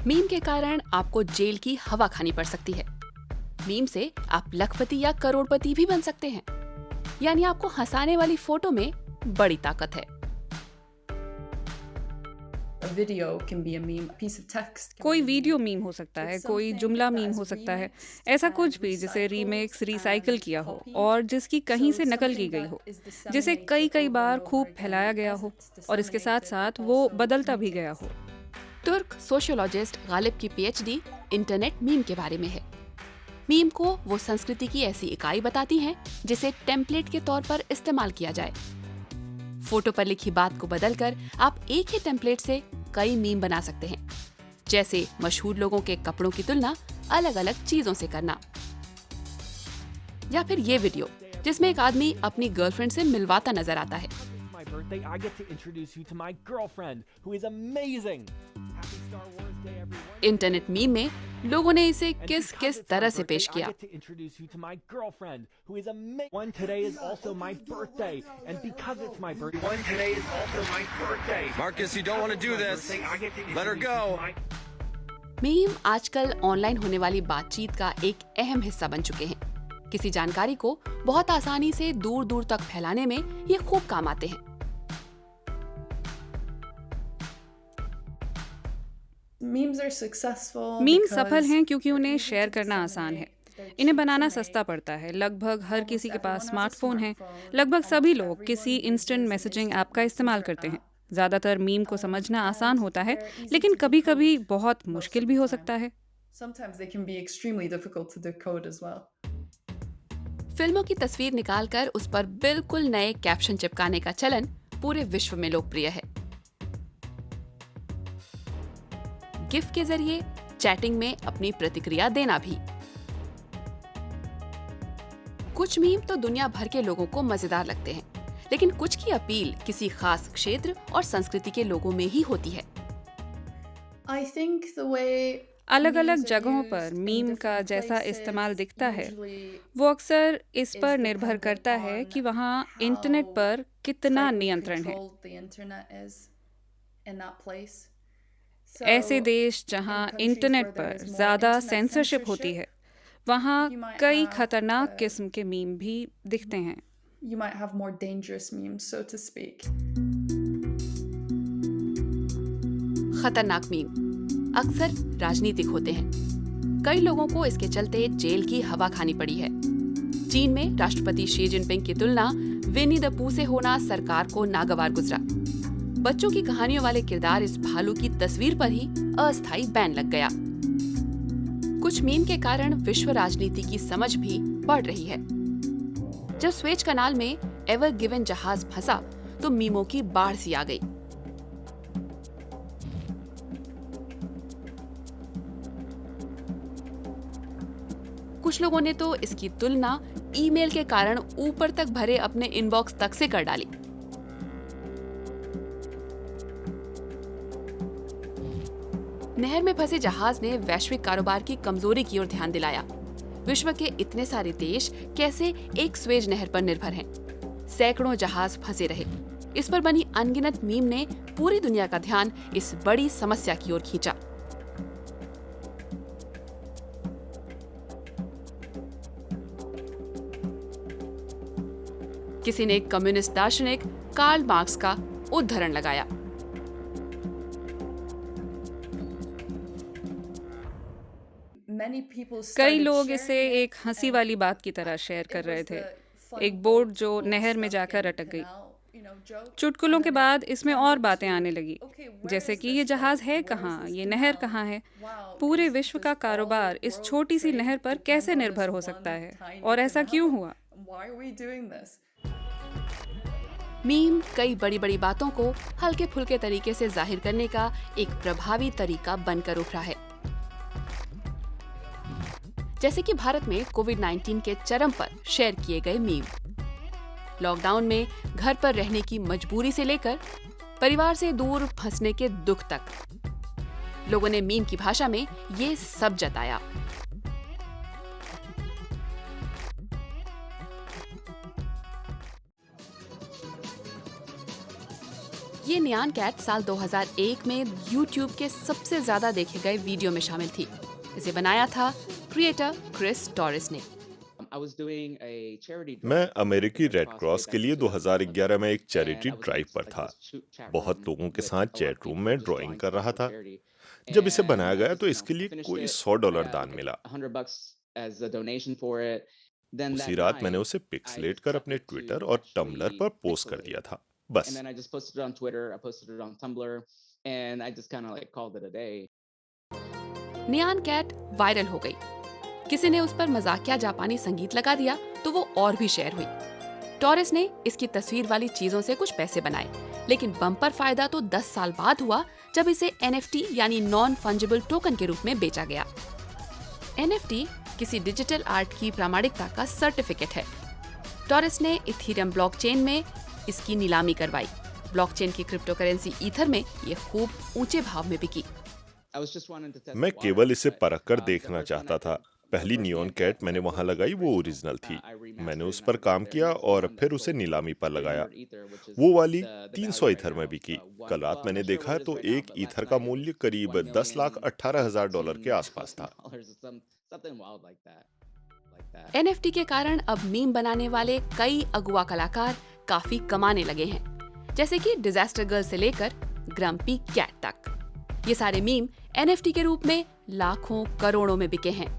Meme के कारण आपको जेल की हवा खानी पड़ सकती है। मीम से आप लखपति या करोड़पति भी बन सकते हैं। यानी आपको हंसाने वाली फोटो में बड़ी ताकत है। कोई वीडियो मीम हो सकता है, कोई जुमला मीम हो सकता है, ऐसा कुछ भी जिसे रीमेक्स, रिसाइकल किया हो और जिसकी कहीं से नकल की गई हो, जिसे कई कई बार खूब फैलाया गया हो और इसके साथ साथ वो बदलता भी गया हो। तुर्क सोशियोलॉजिस्ट गालिब की पीएचडी इंटरनेट मीम के बारे में है। मीम को वो संस्कृति की ऐसी इकाई बताती हैं जिसे टेम्पलेट के तौर पर इस्तेमाल किया जाए। फोटो पर लिखी बात को बदलकर आप एक ही टेम्पलेट से कई मीम बना सकते हैं, जैसे मशहूर लोगों के कपड़ों की तुलना अलग अलग चीजों से करना, या फिर ये वीडियो जिसमें एक आदमी अपनी गर्लफ्रेंड से मिलवाता नजर आता है। birthday, I get to introduce you to my girlfriend, who is amazing. Happy Star Wars Day, everyone. Internet meme में लोगों ने इसे किस किस तरह से पेश किया। I get to introduce you to my girlfriend, who is amazing. One today is also my birthday, and because it's my birthday, one today is also my birthday. Marcus, you don't want to do this. Let her go. Meme आजकल online होने वाली बातचीत का एक अहम हिस्सा बन चुके हैं। किसी जानकारी को बहुत आसानी से दूर दूर तक फैलाने में ये खूब काम आते हैं। मीम सफल हैं क्योंकि उन्हें शेयर करना आसान है। इन्हें बनाना सस्ता पड़ता है। लगभग हर किसी के पास स्मार्टफोन है। लगभग सभी लोग किसी इंस्टेंट मैसेजिंग ऐप का इस्तेमाल करते हैं। ज़्यादातर मीम को समझना आसान होता है, लेकिन कभी-कभी बहुत मुश्किल भी हो सकता है। फिल्मों की तस्वीर निकालकर उस पर बिल्कुल नए कैप्शन चिपकाने का चलन पूरे विश्व में लोकप्रिय है। गिफ के जरिए चैटिंग में अपनी प्रतिक्रिया देना भी। कुछ मीम तो दुनिया भर के लोगों को मजेदार लगते हैं, लेकिन कुछ की अपील किसी खास क्षेत्र और संस्कृति के लोगों में ही होती है। अलग अलग जगहों पर मीम का जैसा इस्तेमाल दिखता है, वो अक्सर इस पर निर्भर करता है कि वहाँ इंटरनेट पर कितना नियंत्रण है। ऐसे देश जहाँ इंटरनेट पर ज़्यादा सेंसरशिप होती है, वहाँ कई खतरनाक किस्म के मीम भी दिखते हैं। खतरनाक मीम अक्सर राजनीतिक होते हैं। कई लोगों को इसके चलते जेल की हवा खानी पड़ी है। चीन में राष्ट्रपति शी जिनपिंग की तुलना विनी द पू से होना सरकार को नागवार गुजरा। बच्चों की कहानियों वाले किरदार इस भालू की तस्वीर पर ही अस्थायी बैन लग गया। कुछ मीम के कारण विश्व राजनीति की समझ भी बढ़ रही है। जब स्वेज कनाल में एवर गिवन जहाज फंसा तो मीमों की बाढ़ सी आ गई। कुछ लोगों ने तो इसकी तुलना ईमेल के कारण ऊपर तक भरे अपने इनबॉक्स तक से कर डाली। नहर में फंसे जहाज ने वैश्विक कारोबार की कमजोरी की ओर ध्यान दिलाया। विश्व के इतने सारे देश कैसे एक स्वेज नहर पर निर्भर हैं। सैकड़ों जहाज फंसे रहे। इस पर बनी अनगिनत मीम ने पूरी दुनिया का ध्यान इस बड़ी समस्या की ओर खींचा। किसी ने कम्युनिस्ट दार्शनिक कार्ल मार्क्स का उद्धरण लगाया। कई लोग इसे एक हंसी वाली बात की तरह शेयर कर रहे थे। एक बोट जो नहर में जाकर अटक गई। चुटकुलों के बाद इसमें और बातें आने लगी, जैसे कि ये जहाज है कहाँ, ये नहर कहाँ है। पूरे विश्व का कारोबार इस छोटी सी नहर पर कैसे निर्भर हो सकता है और ऐसा क्यों हुआ? मीम कई बड़ी बड़ी बातों को हल्के फुल्के तरीके से जाहिर करने का एक प्रभावी तरीका बनकर उभरा है। जैसे कि भारत में कोविड-19 के चरम पर शेयर किए गए मीम। लॉकडाउन में घर पर रहने की मजबूरी से लेकर परिवार से दूर फंसने के दुख तक, लोगों ने मीम की भाषा में ये सब जताया। ये नियान कैट साल 2001 में YouTube के सबसे ज्यादा देखे गए वीडियो में शामिल थी। इसे बनाया था क्रिएटर क्रिस टॉरिस ने। मैं अमेरिकी रेड क्रॉस के लिए 2011 में एक चैरिटी ड्राइव पर था। बहुत लोगों के साथ चैट रूम में ड्राइंग कर रहा था। जब इसे बनाया गया तो इसके लिए कोई $100 दान मिला। उसी रात मैंने उसे पिक्सलेट कर अपने ट्विटर और टम्बलर पर पोस्ट कर दिया था। बस। नियान कैट वायरल हो गई। किसी ने उस पर मजाकिया जापानी संगीत लगा दिया तो वो और भी शेयर हुई। टॉरिस ने इसकी तस्वीर वाली चीजों से कुछ पैसे बनाए, लेकिन बम्पर फायदा तो 10 साल बाद हुआ जब इसे NFT यानी नॉन फंजिबल टोकन के रूप में बेचा गया। NFT किसी डिजिटल आर्ट की प्रामाणिकता का सर्टिफिकेट है। टॉरिस ने इथेरियम ब्लॉकचेन में इसकी नीलामी करवाई। ब्लॉकचेन की क्रिप्टो करेंसी ईथर में ये खूब ऊंचे भाव में बिकी। मैं केवल इसे परख कर देखना चाहता था। पहली नियॉन कैट मैंने वहां लगाई वो ओरिजिनल थी। मैंने उस पर काम किया और फिर उसे नीलामी पर लगाया। वो वाली 300 ईथर में बिकी। कल रात मैंने देखा तो एक ईथर का मूल्य करीब $10,18,000 के आसपास था। NFT के कारण अब मीम बनाने वाले कई अगुआ कलाकार काफी कमाने लगे हैं, जैसे कि डिजास्टर गर्ल से लेकर ग्रम्पी कैट तक। ये सारे मीम NFT के रूप में लाखों करोड़ों में बिके हैं।